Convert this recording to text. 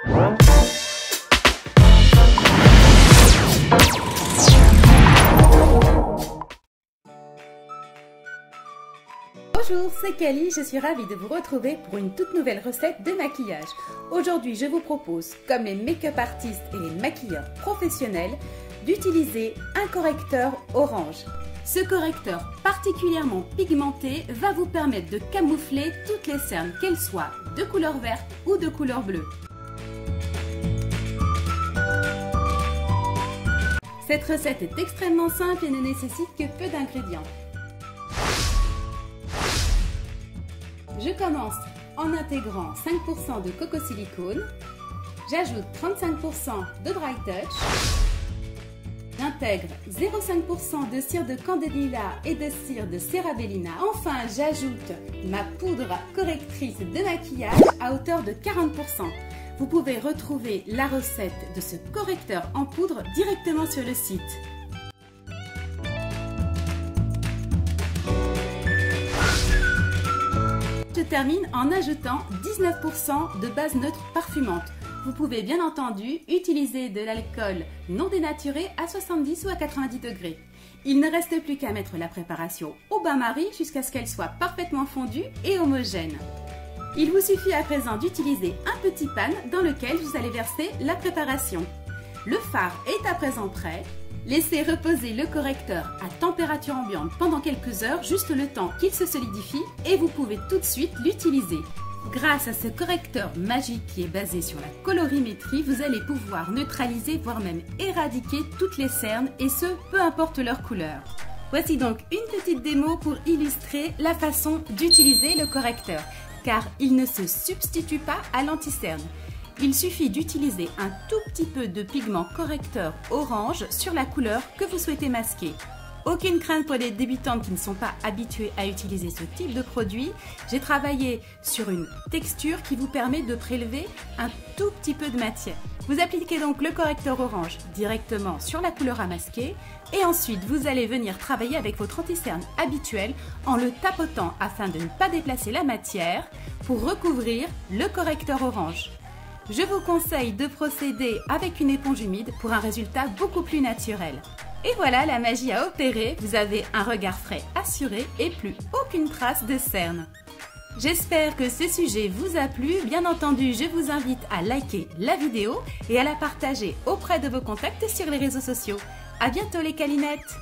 Bonjour, c'est Kali, je suis ravie de vous retrouver pour une toute nouvelle recette de maquillage. Aujourd'hui, je vous propose, comme les make-up artistes et les maquilleurs professionnels, d'utiliser un correcteur orange. Ce correcteur particulièrement pigmenté va vous permettre de camoufler toutes les cernes, qu'elles soient de couleur verte ou de couleur bleue. Cette recette est extrêmement simple et ne nécessite que peu d'ingrédients. Je commence en intégrant 5% de coco silicone. J'ajoute 35% de dry touch. J'intègre 0,5% de cire de candélia et de cire de Cerebellina. Enfin, j'ajoute ma poudre correctrice de maquillage à hauteur de 40%. Vous pouvez retrouver la recette de ce correcteur en poudre directement sur le site. Je termine en ajoutant 19% de base neutre parfumante. Vous pouvez bien entendu utiliser de l'alcool non dénaturé à 70 ou à 90 degrés. Il ne reste plus qu'à mettre la préparation au bain-marie jusqu'à ce qu'elle soit parfaitement fondue et homogène. Il vous suffit à présent d'utiliser un petit pan dans lequel vous allez verser la préparation. Le fard est à présent prêt. Laissez reposer le correcteur à température ambiante pendant quelques heures, juste le temps qu'il se solidifie et vous pouvez tout de suite l'utiliser. Grâce à ce correcteur magique qui est basé sur la colorimétrie, vous allez pouvoir neutraliser, voire même éradiquer toutes les cernes et ce, peu importe leur couleur. Voici donc une petite démo pour illustrer la façon d'utiliser le correcteur, car il ne se substitue pas à l'anti-cerne. Il suffit d'utiliser un tout petit peu de pigment correcteur orange sur la couleur que vous souhaitez masquer. Aucune crainte pour les débutantes qui ne sont pas habituées à utiliser ce type de produit. J'ai travaillé sur une texture qui vous permet de prélever un tout petit peu de matière. Vous appliquez donc le correcteur orange directement sur la couleur à masquer et ensuite vous allez venir travailler avec votre anti-cerne habituel en le tapotant afin de ne pas déplacer la matière pour recouvrir le correcteur orange. Je vous conseille de procéder avec une éponge humide pour un résultat beaucoup plus naturel. Et voilà, la magie a opéré, vous avez un regard frais assuré et plus aucune trace de cerne. J'espère que ce sujet vous a plu. Bien entendu, je vous invite à liker la vidéo et à la partager auprès de vos contacts sur les réseaux sociaux. À bientôt les Kalinettes!